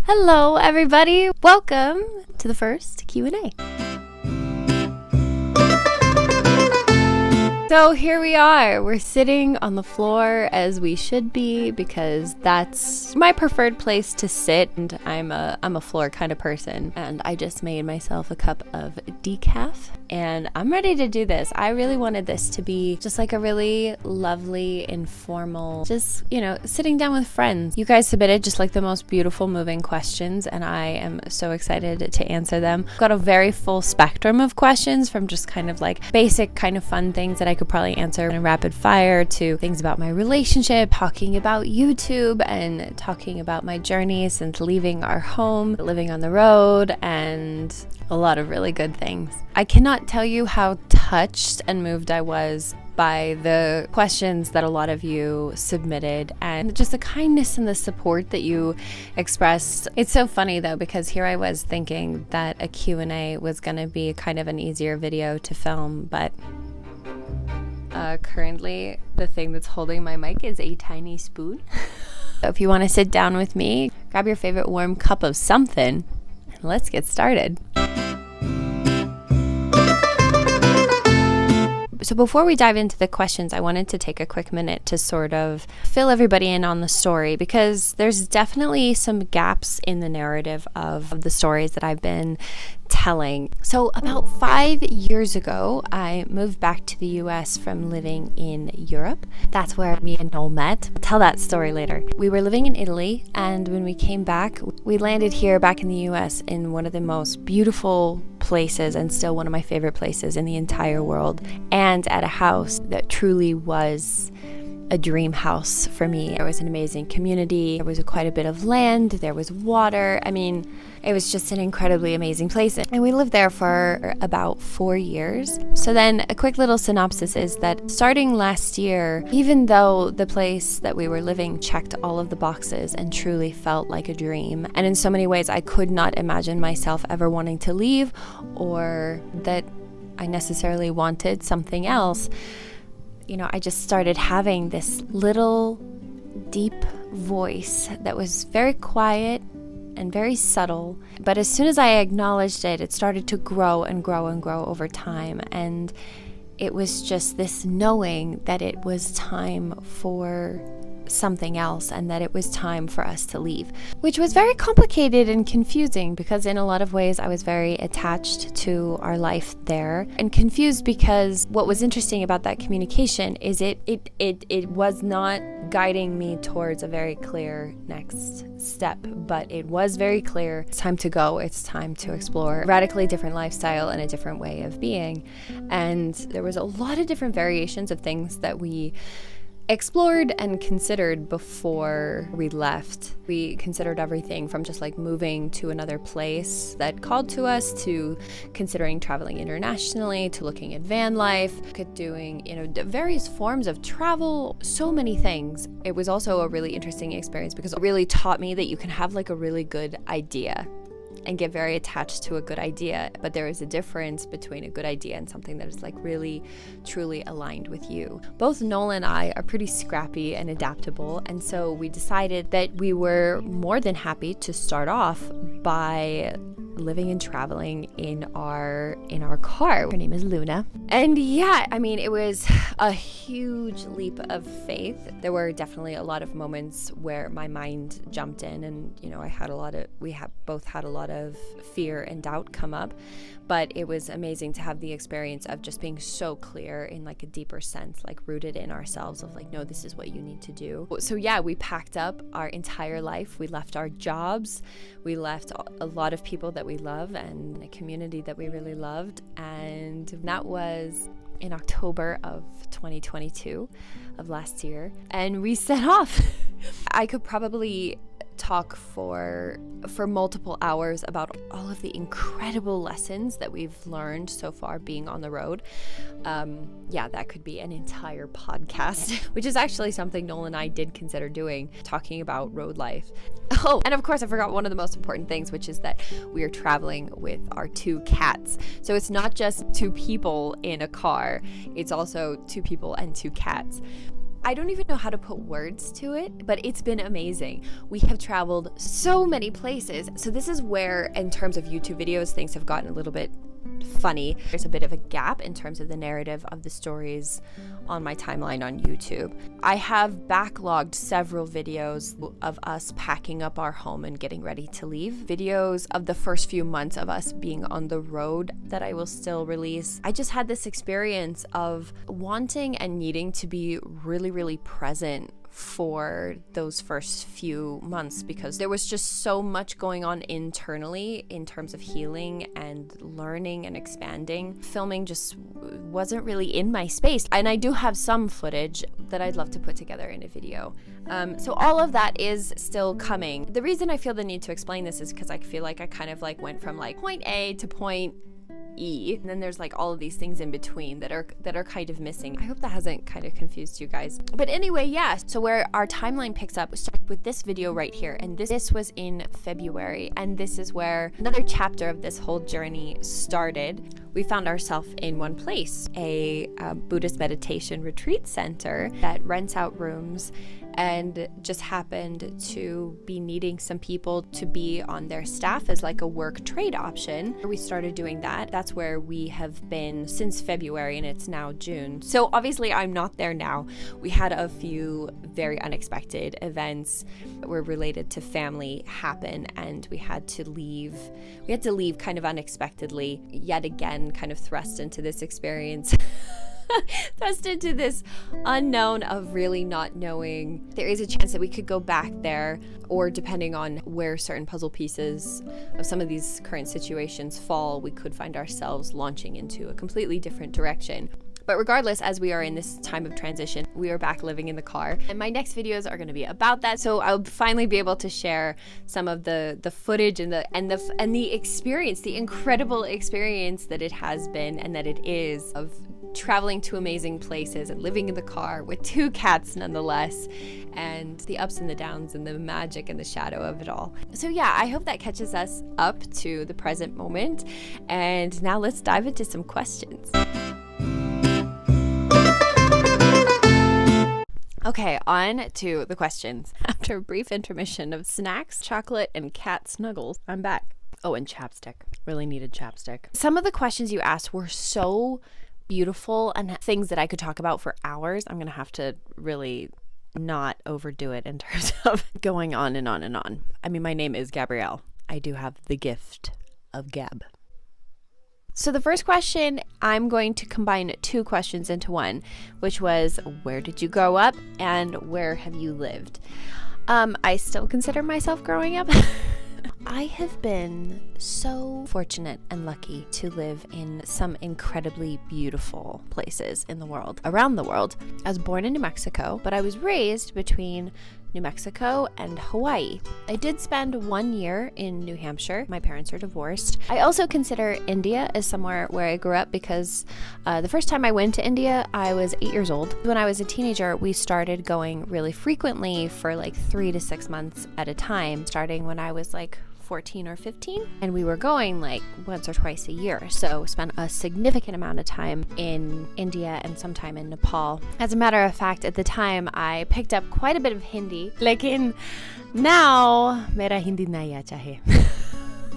Hello, everybody. Welcome to the first Q&A. So here we are. We're sitting on the floor as we should be because that's my preferred place to sit. And I'm a floor kind of person. And I just made myself a cup of decaf and I'm ready to do this. I really wanted this to be just like a really lovely, informal, just, sitting down with friends. You guys submitted just like the most beautiful, moving questions and I am so excited to answer them. Got a very full spectrum of questions from just kind of like basic kind of fun things that I could probably answer in a rapid fire to things about my relationship, talking about YouTube and talking about my journey since leaving our home, living on the road, and a lot of really good things. I cannot tell you how touched and moved I was by the questions that a lot of you submitted and just the kindness and the support that you expressed. It's so funny though, because here I was thinking that a Q&A was going to be kind of an easier video to film, but currently the thing that's holding my mic is a tiny spoon. So if you want to sit down with me, grab your favorite warm cup of something and let's get started. So before we dive into the questions, I wanted to take a quick minute to sort of fill everybody in on the story because there's definitely some gaps in the narrative of the stories that I've been telling. So about 5 years ago, I moved back to the US from living in Europe. That's where me and Noel met. I'll tell that story later. We were living in Italy, and when we came back, we landed here back in the US in one of the most beautiful places and still one of my favorite places in the entire world, and at a house that truly was a dream house for me. There was an amazing community. There was quite a bit of land. There was water. I mean, it was just an incredibly amazing place. And we lived there for about 4 years. So then a quick little synopsis is that starting last year, even though the place that we were living checked all of the boxes and truly felt like a dream, and in so many ways I could not imagine myself ever wanting to leave or that I necessarily wanted something else, I just started having this little deep voice that was very quiet and very subtle. But as soon as I acknowledged it, it started to grow and grow and grow over time. And it was just this knowing that it was time for something else and that it was time for us to leave, which was very complicated and confusing because in a lot of ways I was very attached to our life there and confused because what was interesting about that communication is it was not guiding me towards a very clear next step, but it was very clear it's time to go, it's time to explore a radically different lifestyle and a different way of being. And there was a lot of different variations of things that we explored and considered before we left. We considered everything from just like moving to another place that called to us to considering traveling internationally to looking at van life, doing, various forms of travel, so many things. It was also a really interesting experience because it really taught me that you can have like a really good idea and get very attached to a good idea, but there is a difference between a good idea and something that is like really truly aligned with you. Both Noel and I are pretty scrappy and adaptable, and so we decided that we were more than happy to start off by living and traveling in our car. Her name is Luna. And yeah, it was a huge leap of faith. There were definitely a lot of moments where my mind jumped in and, we both had a lot of fear and doubt come up, but it was amazing to have the experience of just being so clear in like a deeper sense, like rooted in ourselves of like, no, this is what you need to do. So yeah, we packed up our entire life. We left our jobs. We left a lot of people that we love and a community that we really loved. And that was in October of 2022 of last year. And we set off. I could probably talk for multiple hours about all of the incredible lessons that we've learned so far being on the road. That could be an entire podcast, which is actually something Noel and I did consider doing, talking about road life. Oh, and of course I forgot one of the most important things, which is that we are traveling with our 2 cats. So it's not just 2 people in a car, it's also 2 people and 2 cats. I don't even know how to put words to it, but it's been amazing. We have traveled so many places. So this is where, in terms of YouTube videos, things have gotten a little bit funny. There's a bit of a gap in terms of the narrative of the stories on my timeline on YouTube. I have backlogged several videos of us packing up our home and getting ready to leave. Videos of the first few months of us being on the road that I will still release. I just had this experience of wanting and needing to be really, really present for those first few months, because there was just so much going on internally in terms of healing and learning and expanding. Filming just wasn't really in my space, and I do have some footage that I'd love to put together in a video. So all of that is still coming. The reason I feel the need to explain this is because I feel like I kind of like went from like point A to point E, and then there's like all of these things in between that are kind of missing. I hope that hasn't kind of confused you guys. But anyway, yeah, so where our timeline picks up starts with this video right here, and this was in February, and this is where another chapter of this whole journey started. We found ourselves in one place, a Buddhist meditation retreat center that rents out rooms and just happened to be needing some people to be on their staff as like a work trade option. We started doing that. That's where we have been since February, and it's now June. So obviously I'm not there now. We had a few very unexpected events that were related to family happen, and we had to leave. We had to leave kind of unexpectedly, yet again, kind of thrust into this experience. Thrust into this unknown of really not knowing. There is a chance that we could go back there, or depending on where certain puzzle pieces of some of these current situations fall, we could find ourselves launching into a completely different direction. But regardless, as we are in this time of transition, we are back living in the car. And my next videos are going to be about that. So I'll finally be able to share some of the footage and the experience, the incredible experience that it has been and that it is of traveling to amazing places and living in the car with 2 cats nonetheless, and the ups and the downs and the magic and the shadow of it all. So yeah, I hope that catches us up to the present moment. And now let's dive into some questions. Okay, on to the questions. After a brief intermission of snacks, chocolate, and cat snuggles, I'm back. Oh, and chapstick. Really needed chapstick. Some of the questions you asked were so beautiful and things that I could talk about for hours. I'm going to have to really not overdo it in terms of going on and on and on. I mean, my name is Gabrielle. I do have the gift of gab. So the first question, I'm going to combine 2 questions into one, which was, where did you grow up and where have you lived? I still consider myself growing up. I have been so fortunate and lucky to live in some incredibly beautiful places in the world, around the world. I was born in New Mexico, but I was raised between New Mexico and Hawaii. I did spend 1 year in New Hampshire. My parents are divorced. I also consider India as somewhere where I grew up because the first time I went to India, I was 8 years old. When I was a teenager, we started going really frequently for like 3 to 6 months at a time, starting when I was like 14 or 15, and we were going like once or twice a year. So spent a significant amount of time in India and some time in Nepal. As a matter of fact, at the time I picked up quite a bit of Hindi. Lekin now mera Hindi nahi aata hai.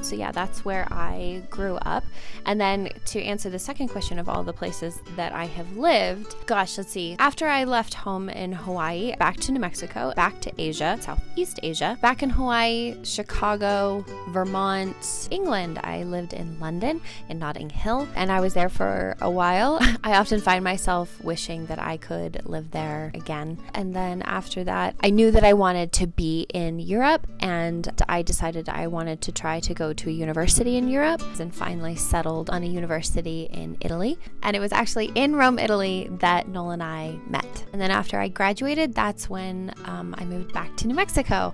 So yeah, that's where I grew up. And then to answer the second question of all the places that I have lived, gosh, let's see. After I left home in Hawaii, back to New Mexico, back to Asia, Southeast Asia, back in Hawaii, Chicago, Vermont, England. I lived in London, in Notting Hill, and I was there for a while. I often find myself wishing that I could live there again. And then after that, I knew that I wanted to be in Europe, and I decided I wanted to try to go to a university in Europe, and finally settled on a university in Italy. And it was actually in Rome, Italy that Noel and I met. And then after I graduated, that's when I moved back to New Mexico.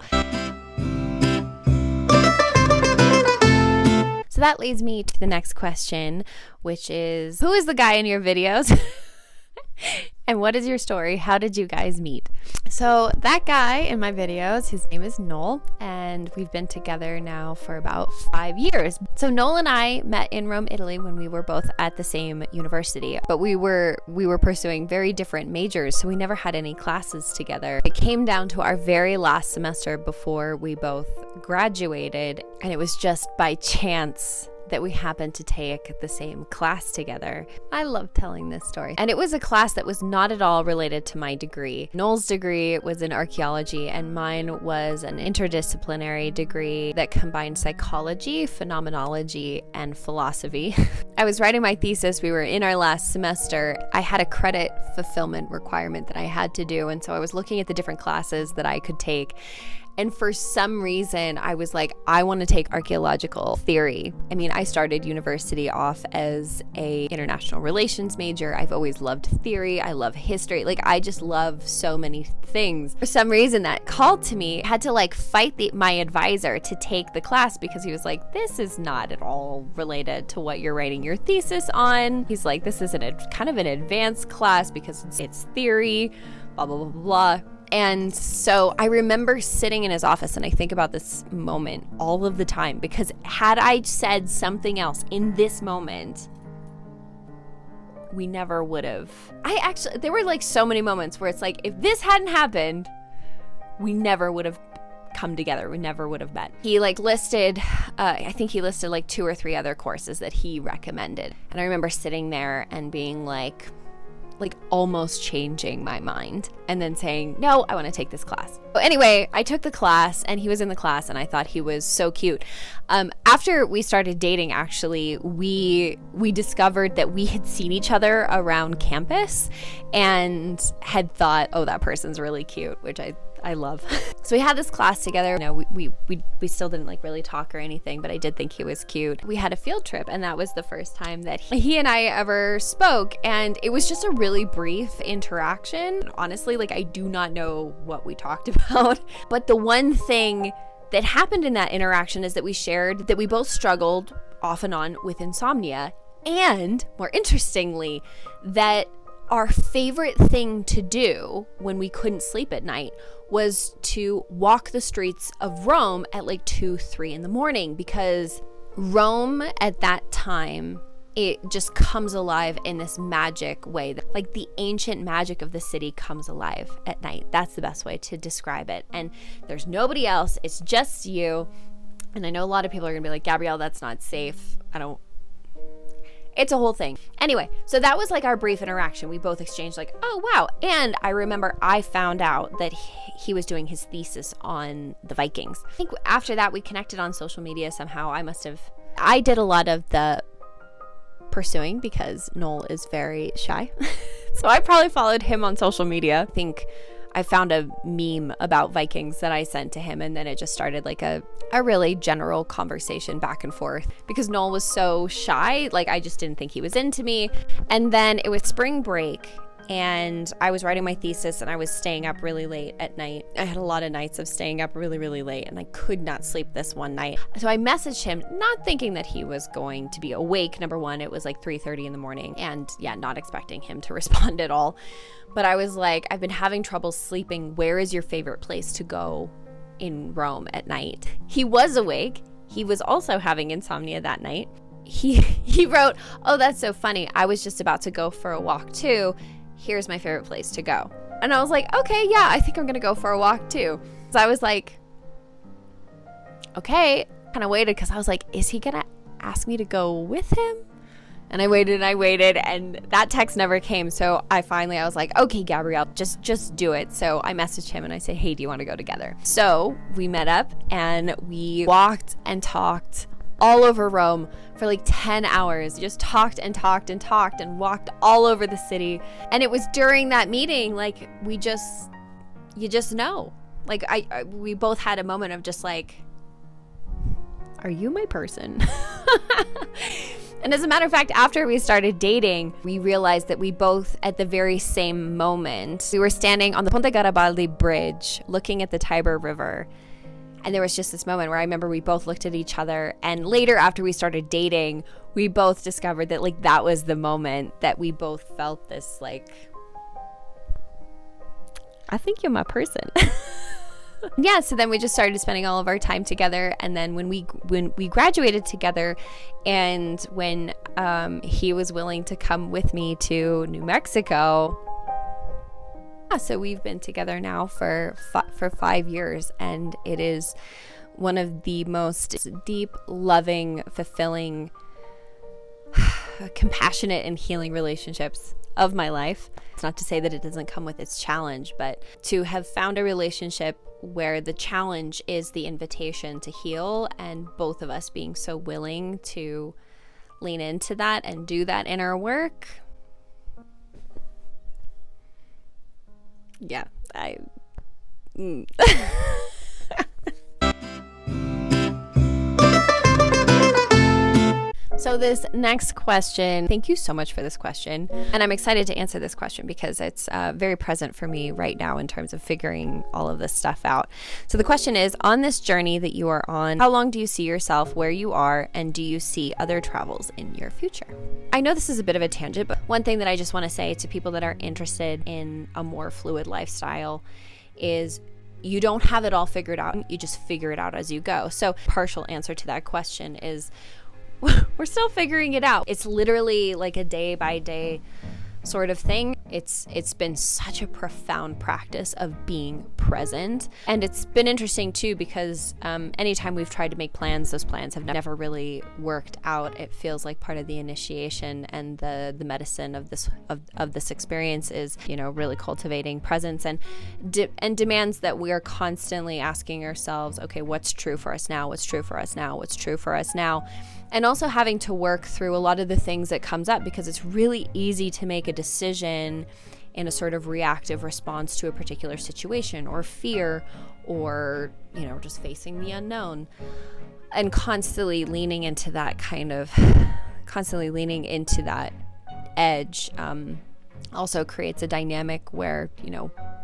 So that leads me to the next question, which is, who is the guy in your videos? And what is your story? How did you guys meet? So that guy in my videos, his name is Noel, and we've been together now for about 5 years. So Noel and I met in Rome, Italy when we were both at the same university, but we were pursuing very different majors, so we never had any classes together. It came down to our very last semester before we both graduated, and it was just by chance that we happened to take the same class together. I love telling this story. And it was a class that was not at all related to my degree. Noel's degree was in archaeology and mine was an interdisciplinary degree that combined psychology, phenomenology, and philosophy. I was writing my thesis. We were in our last semester. I had a credit fulfillment requirement that I had to do. And so I was looking at the different classes that I could take. And for some reason, I was like, I want to take archaeological theory. I mean, I started university off as a international relations major. I've always loved theory. I love history. Like, I just love so many things. For some reason, that called to me. I had to like fight my advisor to take the class because he was like, this is not at all related to what you're writing your thesis on. He's like, this is kind of an advanced class because it's theory, blah, blah, blah, blah. And so I remember sitting in his office, and I think about this moment all of the time, because had I said something else in this moment, we never would have. There were like so many moments where it's like, if this hadn't happened, we never would have come together. We never would have met. He like listed, I think he listed like 2 or 3 other courses that he recommended. And I remember sitting there and being like almost changing my mind and then saying, no, I want to take this class. So anyway, I took the class and he was in the class and I thought he was so cute. After we started dating, actually, we discovered that we had seen each other around campus and had thought, oh, that person's really cute, which I love. So we had this class together. We still didn't like really talk or anything, but I did think he was cute. We had a field trip and that was the first time that he and I ever spoke. And it was just a really brief interaction. Honestly, like I do not know what we talked about, but the one thing that happened in that interaction is that we shared that we both struggled off and on with insomnia. And more interestingly, that our favorite thing to do when we couldn't sleep at night was to walk the streets of Rome at like 2, 3 in the morning, because Rome at that time, it just comes alive in this magic way. Like the ancient magic of the city comes alive at night. That's the best way to describe it. And there's nobody else. It's just you. And I know a lot of people are going to be like, Gabrielle, that's not safe. It's a whole thing. Anyway, so that was like our brief interaction. We both exchanged like, oh, wow. And I remember I found out that he was doing his thesis on the Vikings. I think after that we connected on social media somehow. I did a lot of the pursuing because Noel is very shy. So I probably followed him on social media. I think I found a meme about Vikings that I sent to him, and then it just started like a really general conversation back and forth because Noel was so shy. Like I just didn't think he was into me. And then it was spring break and I was writing my thesis and I was staying up really late at night. I had a lot of nights of staying up really, really late and I could not sleep this one night. So I messaged him, not thinking that he was going to be awake. Number one, it was like 3:30 in the morning and not expecting him to respond at all. But I was like, I've been having trouble sleeping. Where is your favorite place to go in Rome at night? He was awake. He was also having insomnia that night. He wrote, oh, that's so funny. I was just about to go for a walk too. Here's my favorite place to go. And I was like, okay, yeah, I think I'm going to go for a walk too. So I was like, okay, kind of waited because I was like, is he going to ask me to go with him? And I waited and that text never came. So I was like, okay, Gabrielle, just do it. So I messaged him and I said, hey, do you want to go together? So we met up and we walked and talked all over Rome for like 10 hours. Just talked and talked and talked and walked all over the city. And it was during that meeting, like you just know. Like we both had a moment of just like, are you my person? And as a matter of fact, after we started dating, we realized that we both, at the very same moment, we were standing on the Ponte Garibaldi bridge looking at the Tiber River. And there was just this moment where I remember we both looked at each other. And later, after we started dating, we both discovered that like that was the moment that we both felt this like I think you're my person. Yeah, so then we just started spending all of our time together, and then when we graduated together, and when he was willing to come with me to New Mexico, so we've been together now for 5 years, and it is one of the most deep, loving, fulfilling, compassionate, and healing relationships of my life. It's not to say that it doesn't come with its challenge, but to have found a relationship where the challenge is the invitation to heal, and both of us being so willing to lean into that and do that inner work. Yeah, So this next question, thank you so much for this question. And I'm excited to answer this question because it's very present for me right now in terms of figuring all of this stuff out. So the question is, on this journey that you are on, how long do you see yourself where you are, and do you see other travels in your future? I know this is a bit of a tangent, but one thing that I just want to say to people that are interested in a more fluid lifestyle is you don't have it all figured out. You just figure it out as you go. So partial answer to that question is, we're still figuring it out. It's literally like a day by day sort of thing. It's been such a profound practice of being present. And it's been interesting too, because anytime we've tried to make plans, those plans have never really worked out. It feels like part of the initiation and the medicine of this experience is, really cultivating presence and demands that we are constantly asking ourselves, okay, what's true for us now? What's true for us now? What's true for us now? And also having to work through a lot of the things that comes up, because it's really easy to make a decision in a sort of reactive response to a particular situation or fear or, just facing the unknown, and constantly leaning into that edge also creates a dynamic where,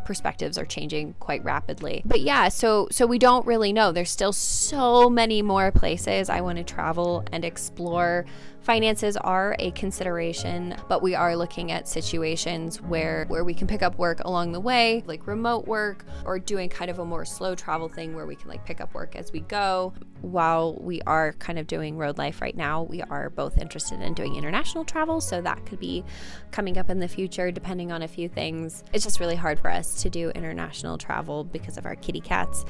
perspectives are changing quite rapidly. But yeah, so we don't really know. There's still so many more places I want to travel and explore. Finances are a consideration, but we are looking at situations where we can pick up work along the way, like remote work, or doing kind of a more slow travel thing where we can pick up work as we go. While we are kind of doing road life right now, we are both interested in doing international travel, so that could be coming up in the future depending on a few things. It's just really hard for us to do international travel because of our kitty cats.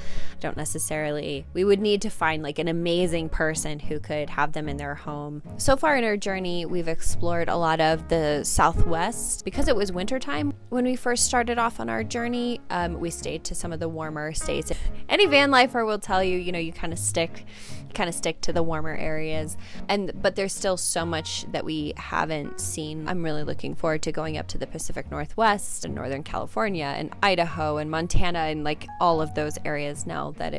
We would need to find an amazing person who could have them in their home. So far in our journey, we've explored a lot of the Southwest. Because it was wintertime when we first started off on our journey, we stayed to some of the warmer states. Any van lifer will tell you, you kind of stick to the warmer areas, but there's still so much that we haven't seen. I'm really looking forward to going up to the Pacific Northwest and Northern California and Idaho and Montana and all of those areas now that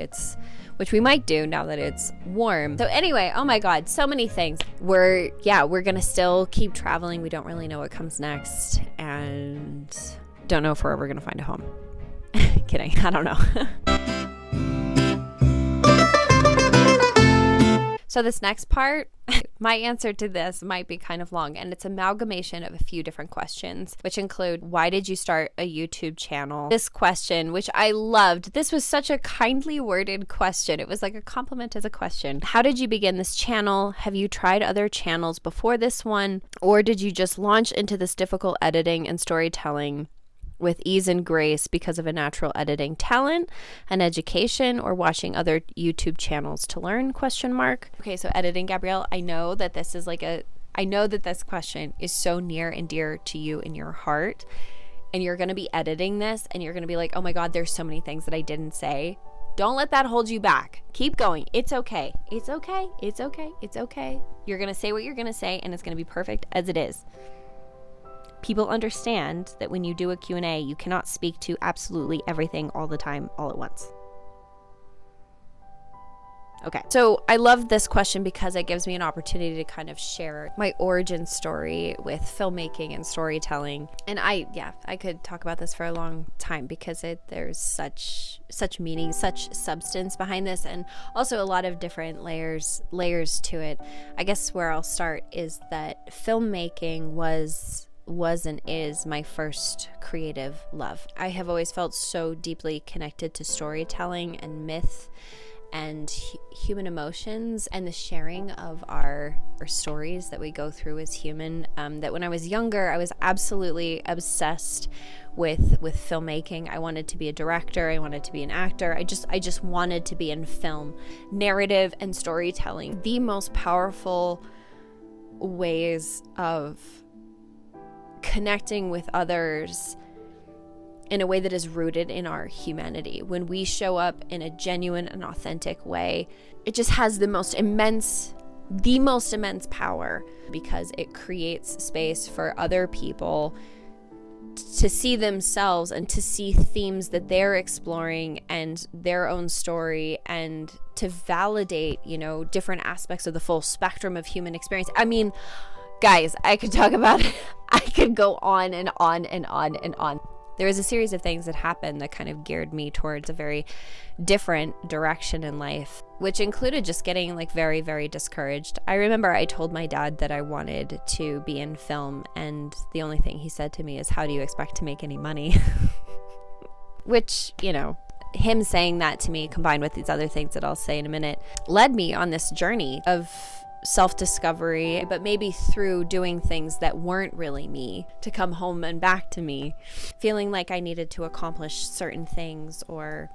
which we might do now that it's warm. So anyway, oh my God, so many things. We're gonna still keep traveling. We don't really know what comes next, and don't know if we're ever gonna find a home. Kidding, I don't know. So this next part, my answer to this might be kind of long, and it's an amalgamation of a few different questions, which include, why did you start a YouTube channel? This question, which I loved, this was such a kindly worded question. It was like a compliment as a question. How did you begin this channel? Have you tried other channels before this one? Or did you just launch into this difficult editing and storytelling with ease and grace because of a natural editing talent, an education, or watching other YouTube channels to learn? ? Okay, so editing, Gabrielle, I know that this question is so near and dear to you in your heart, and you're going to be editing this and you're going to be like, oh my God, there's so many things that I didn't say. Don't let that hold you back. Keep going. It's okay. It's okay. It's okay. It's okay. You're going to say what you're going to say, and it's going to be perfect as it is. People understand that when you do a Q&A, you cannot speak to absolutely everything all the time, all at once. Okay, so I love this question because it gives me an opportunity to kind of share my origin story with filmmaking and storytelling. And I could talk about this for a long time because there's such meaning, such substance behind this, and also a lot of different layers to it. I guess where I'll start is that filmmaking was was and is my first creative love. I have always felt so deeply connected to storytelling and myth and human emotions and the sharing of our stories that we go through as human, that when I was younger, I was absolutely obsessed with filmmaking. I wanted to be a director. I wanted to be an actor. I just wanted to be in film. Narrative and storytelling, the most powerful ways of connecting with others in a way that is rooted in our humanity. When we show up in a genuine and authentic way, it just has the most immense power, because it creates space for other people to see themselves and to see themes that they're exploring and their own story, and to validate, different aspects of the full spectrum of human experience. I mean, guys, I could talk about it. I could go on and on and on and on. There was a series of things that happened that kind of geared me towards a very different direction in life, which included just getting very, very discouraged. I remember I told my dad that I wanted to be in film, and the only thing he said to me is, "How do you expect to make any money?" Which, him saying that to me, combined with these other things that I'll say in a minute, led me on this journey of self-discovery, but maybe through doing things that weren't really me, to come home and back to me, feeling like I needed to accomplish certain things or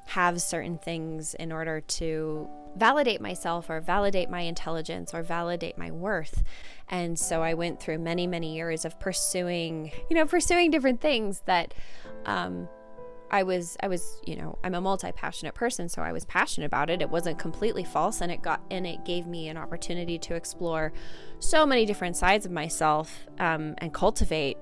have certain things in order to validate myself or validate my intelligence or validate my worth. And so I went through many, many years of pursuing different things that I was, I'm a multi-passionate person, so I was passionate about it. It wasn't completely false, and it gave me an opportunity to explore so many different sides of myself, and cultivate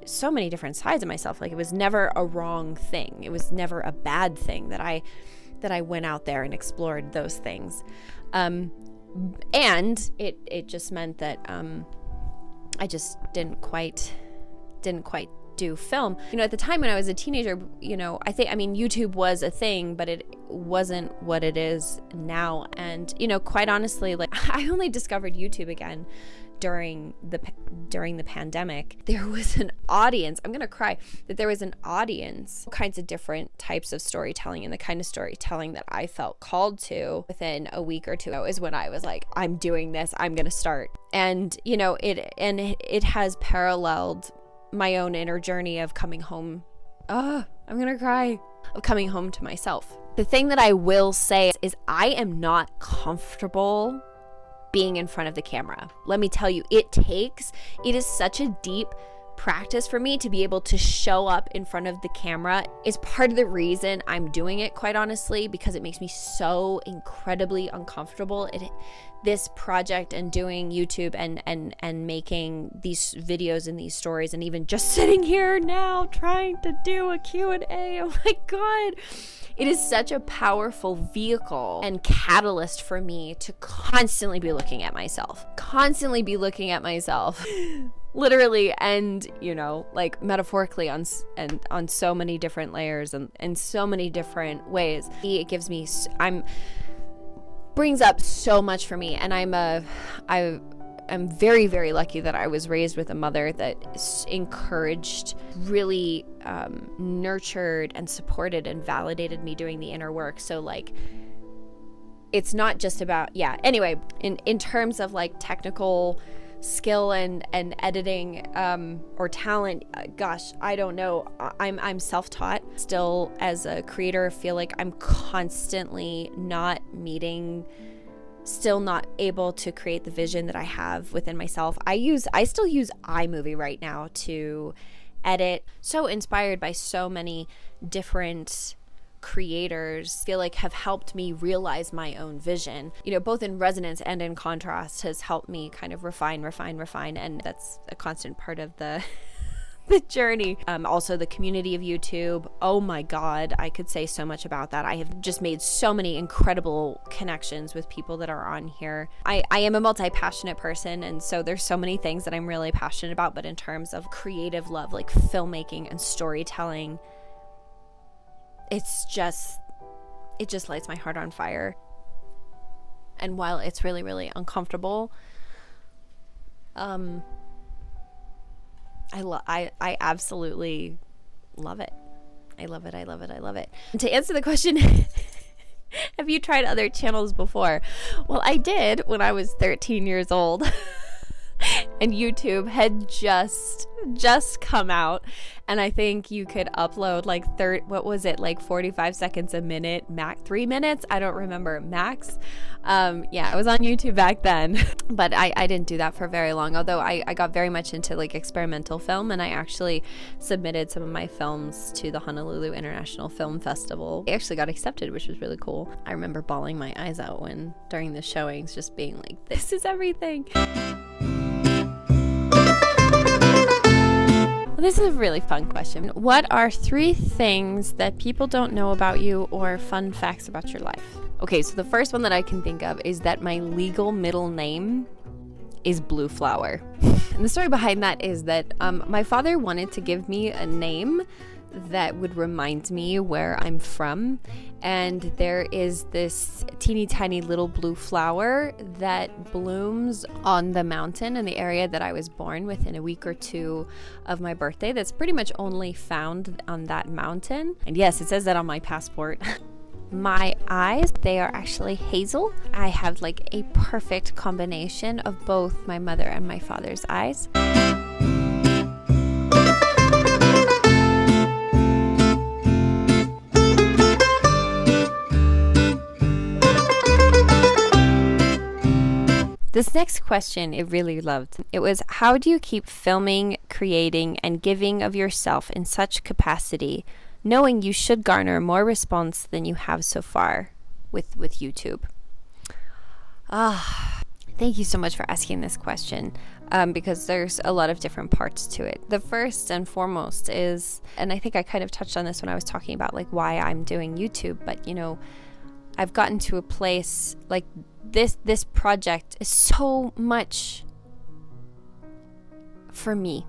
so many different sides of myself. It was never a wrong thing. It was never a bad thing that I went out there and explored those things. And it just meant that I just didn't quite do film. At the time when I was a teenager, YouTube was a thing, but it wasn't what it is now. And, quite honestly, I only discovered YouTube again during the pandemic. There was an audience. I'm going to cry that there was an audience, all kinds of different types of storytelling, and the kind of storytelling that I felt called to within a week or two is when I was like, I'm doing this, I'm going to start. And, it has paralleled my own inner journey of coming home. I'm gonna cry. Of coming home to myself. The thing that I will say is I am not comfortable being in front of the camera. Let me tell you, it is such a deep practice for me to be able to show up in front of the camera. Is part of the reason I'm doing it, quite honestly, because it makes me so incredibly uncomfortable. This project and doing YouTube and making these videos and these stories, and even just sitting here now trying to do a Q&A. Oh my God. It is such a powerful vehicle and catalyst for me to constantly be looking at myself. Literally, and metaphorically on so many different layers and in so many different ways. It gives me brings up so much for me, and I'm very, very lucky that I was raised with a mother that encouraged, really nurtured and supported and validated me doing the inner work. So it's not just about, anyway, in terms of technical skill and editing or talent, gosh, I don't know. I'm self-taught still. As a creator, I feel like I'm constantly still not able to create the vision that I have within myself. I still use iMovie right now to edit. So inspired by so many different creators, feel like have helped me realize my own vision, both in resonance and in contrast, has helped me kind of refine, and that's a constant part of the journey. Also the community of YouTube. Oh my God, I could say so much about that. I have just made so many incredible connections with people that are on here. I am a multi-passionate person, and so there's so many things that I'm really passionate about, but in terms of creative love, filmmaking and storytelling, it just lights my heart on fire. And while it's really, really uncomfortable, I absolutely love it. I love it. I love it. I love it. And to answer the question, have you tried other channels before? Well, I did when I was 13 years old. And YouTube had just come out, and I think you could upload like 45 seconds a minute, max 3 minutes, I don't remember, max. Yeah, I was on YouTube back then, but I didn't do that for very long, although I got very much into like experimental film, and I actually submitted some of my films to the Honolulu International Film Festival. I actually got accepted, which was really cool. I remember bawling my eyes out during the showings, just being like, this is everything. This is a really fun question. What are 3 things that people don't know about you or fun facts about your life? Okay, so the first one that I can think of is that my legal middle name is Blue Flower. And the story behind that is that my father wanted to give me a name that would remind me where I'm from, and there is this teeny tiny little blue flower that blooms on the mountain in the area that I was born within a week or 2 of my birthday. That's pretty much only found on that mountain, and yes, it says that on my passport. My eyes, they are actually hazel. I have like a perfect combination of both my mother and my father's eyes. This next question I really loved. It was, how do you keep filming, creating, and giving of yourself in such capacity, knowing you should garner more response than you have so far with YouTube? Thank you so much for asking this question, because there's a lot of different parts to it. The first and foremost is, and I think I kind of touched on this when I was talking about like why I'm doing YouTube, but you know, I've gotten to a place like this project is so much for me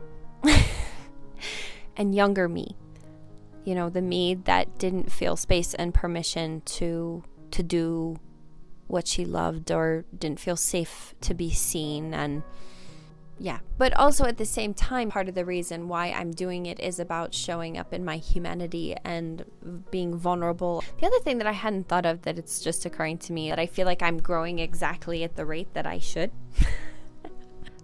and younger me, you know, the me that didn't feel space and permission to do what she loved, or didn't feel safe to be seen. And yeah, but also at the same time, part of the reason why I'm doing it is about showing up in my humanity and being vulnerable. The other thing that I hadn't thought of, that it's just occurring to me, that I feel like I'm growing exactly at the rate that I should.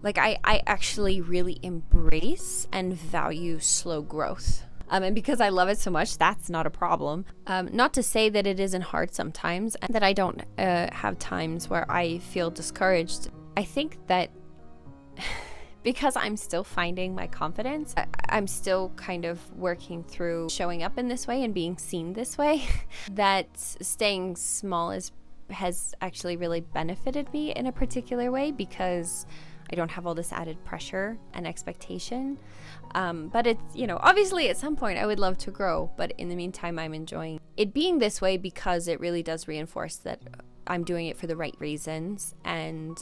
Like I actually really embrace and value slow growth. And because I love it so much, that's not a problem. Not to say that it isn't hard sometimes, and that I don't have times where I feel discouraged. I think that because I'm still finding my confidence, I'm still kind of working through showing up in this way and being seen this way, that staying small has actually really benefited me in a particular way, because I don't have all this added pressure and expectation. But it's, you know, obviously at some point I would love to grow, but in the meantime, I'm enjoying it being this way, because it really does reinforce that I'm doing it for the right reasons, and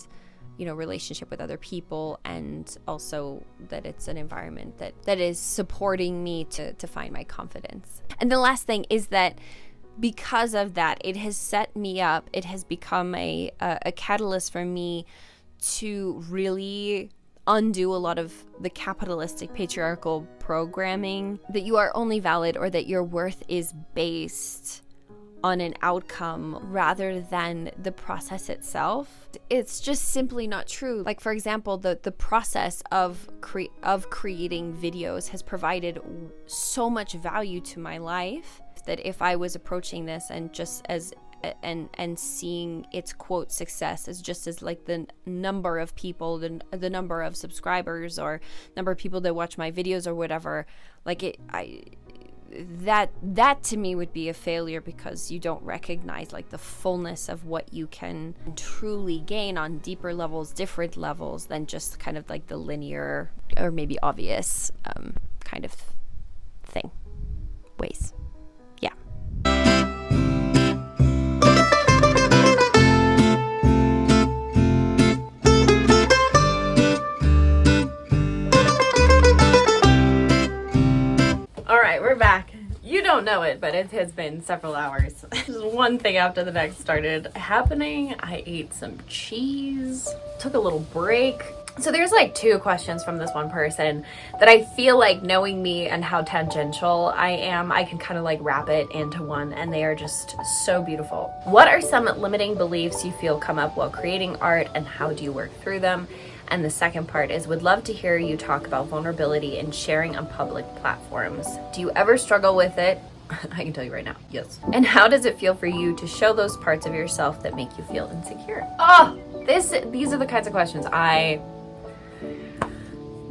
you know, relationship with other people, and also that it's an environment that is supporting me to find my confidence. And the last thing is that because of that, it has set me up, it has become a catalyst for me to really undo a lot of the capitalistic patriarchal programming, that you are only valid, or that your worth is based on an outcome rather than the process itself. It's just simply not true. Like, for example, the process of creating videos has provided so much value to my life, that if I was approaching this and just as and seeing its quote success as just as like the number of people, the number of subscribers, or number of people that watch my videos or whatever, like that to me would be a failure, because you don't recognize like the fullness of what you can truly gain on deeper levels, different levels than just kind of like the linear or maybe obvious kind of thing ways. Yeah. All right, we're back. You don't know it, but it has been several hours. Just one thing after the next started happening. I ate some cheese, took a little break. So there's like two questions from this one person that I feel like, knowing me and how tangential I am, I can kind of like wrap it into one, and they are just so beautiful. What are some limiting beliefs you feel come up while creating art, and how do you work through them? And the second part is, would love to hear you talk about vulnerability and sharing on public platforms. Do you ever struggle with it? I can tell you right now, yes. And how does it feel for you to show those parts of yourself that make you feel insecure? Oh, these are the kinds of questions I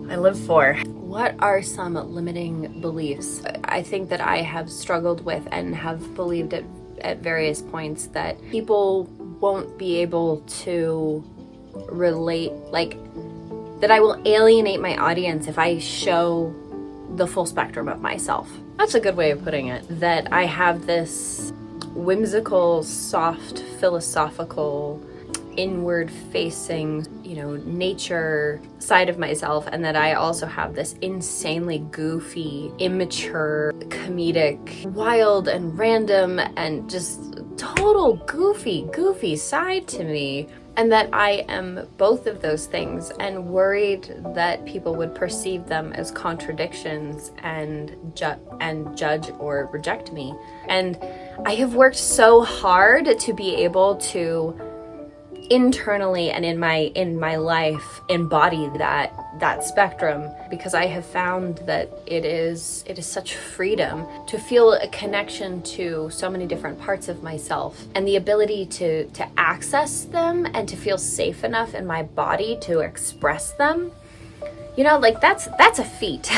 live for. What are some limiting beliefs? I think that I have struggled with and have believed at various points that people won't be able to relate, like that I will alienate my audience if I show the full spectrum of myself. That's a good way of putting it. That I have this whimsical, soft, philosophical, inward facing, nature side of myself, and that I also have this insanely goofy, immature, comedic, wild and random and just total goofy side to me. And that I am both of those things, and worried that people would perceive them as contradictions and judge or reject me. And I have worked so hard to be able to internally and in my life embody that spectrum, because I have found that it is such freedom to feel a connection to so many different parts of myself, and the ability to access them and to feel safe enough in my body to express them. Like that's a feat.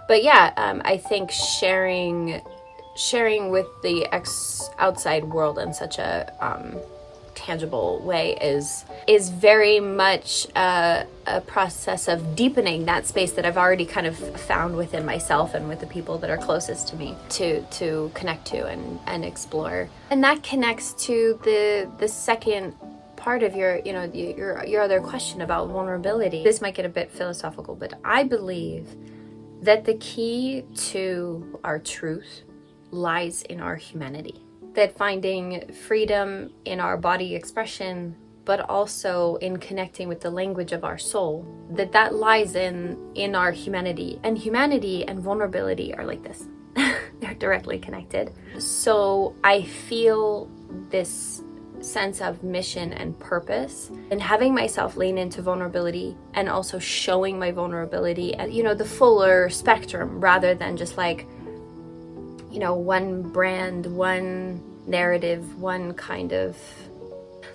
But yeah, I think sharing with the outside world in such a tangible way is very much a process of deepening that space that I've already kind of found within myself and with the people that are closest to me to connect to and explore. And that connects to the second part of your other question about vulnerability. This might get a bit philosophical, but I believe that the key to our truth lies in our humanity. That finding freedom in our body expression, but also in connecting with the language of our soul, that lies in our humanity. And humanity and vulnerability are like this. They're directly connected. So I feel this sense of mission and purpose, and having myself lean into vulnerability and also showing my vulnerability at, the fuller spectrum, rather than just like, one brand, one narrative, one kind of,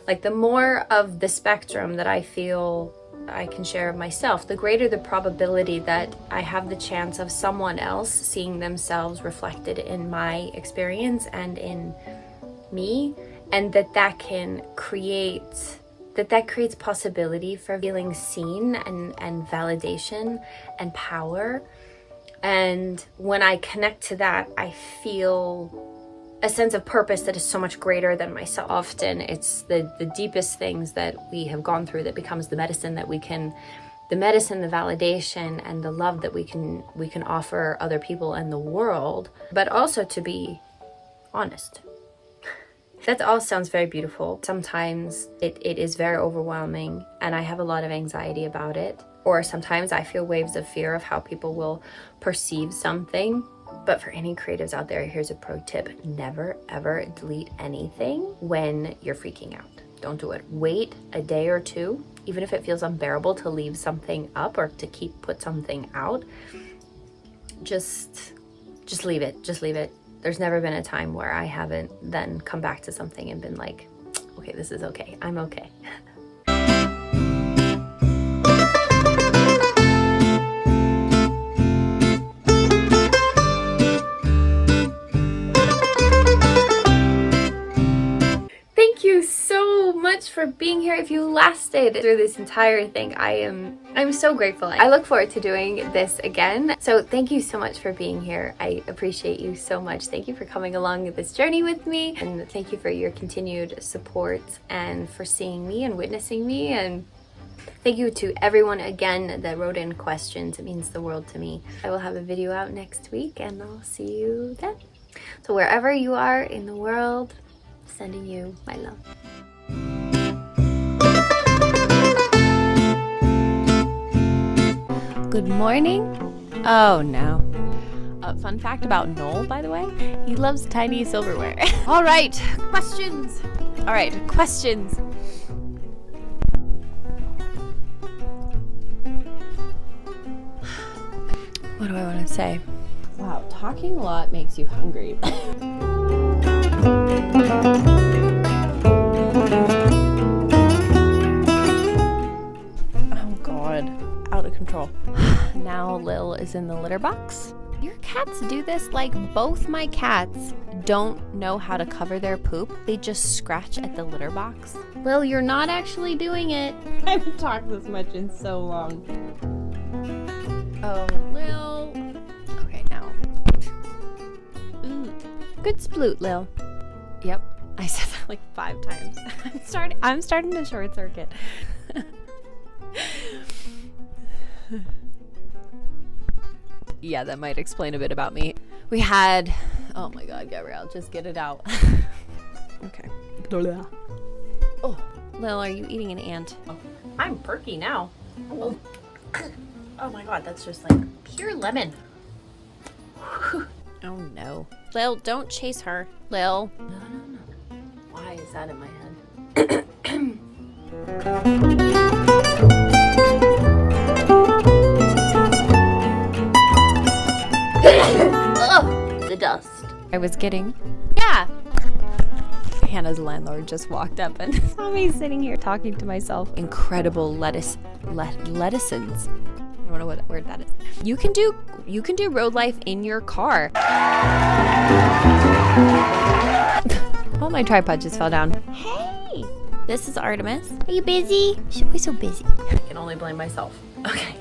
like, the more of the spectrum that I feel I can share of myself, the greater the probability that I have the chance of someone else seeing themselves reflected in my experience and in me, and that creates possibility for feeling seen and validation and power. And when I connect to that, I feel a sense of purpose that is so much greater than myself. Often it's the deepest things that we have gone through that becomes the medicine, the validation and the love that we can offer other people and the world. But also, to be honest, that all sounds very beautiful. Sometimes it is very overwhelming and I have a lot of anxiety about it. Or sometimes I feel waves of fear of how people will perceive something. But for any creatives out there, here's a pro tip. Never, ever delete anything when you're freaking out. Don't do it. Wait a day or two, even if it feels unbearable to leave something up or to put something out. Just leave it. Just leave it. There's never been a time where I haven't then come back to something and been like, okay, this is okay. I'm okay. Thank you so much for being here. If you lasted through this entire thing, I'm so grateful. I look forward to doing this again. So thank you so much for being here. I appreciate you so much. Thank you for coming along this journey with me, and thank you for your continued support and for seeing me and witnessing me. And thank you to everyone again that wrote in questions. It means the world to me. I will have a video out next week and I'll see you then. So wherever you are in the world, sending you my love. Good morning. Oh no. Fun fact about Noel, by the way, he loves tiny silverware. All right, questions. What do I want to say? Wow, talking a lot makes you hungry. Oh God, out of control. Now Lil is in the litter box. Your cats do this? Like, both my cats don't know how to cover their poop. They just scratch at the litter box. Lil, you're not actually doing it. I haven't talked this much in so long. Oh, Lil. Okay, now. Ooh. Good sploot, Lil. Yep, I said that like 5 times. I'm starting to short circuit. Yeah, that might explain a bit about me. We had, oh my God, Gabrielle, just get it out. Okay. Oh, Lil, are you eating an ant? Oh, I'm perky now. Oh. Oh my God, that's just like pure lemon. Oh no. Lil, don't chase her. Lil. No. Why is that in my head? Ugh, the dust. I was kidding. Yeah. Hannah's landlord just walked up and saw me sitting here talking to myself. Incredible lettuces. I don't know what word that is. You can do road life in your car. Oh, my tripod just fell down. Hey, this is Artemis. Are you busy? She's always so busy. I can only blame myself. Okay.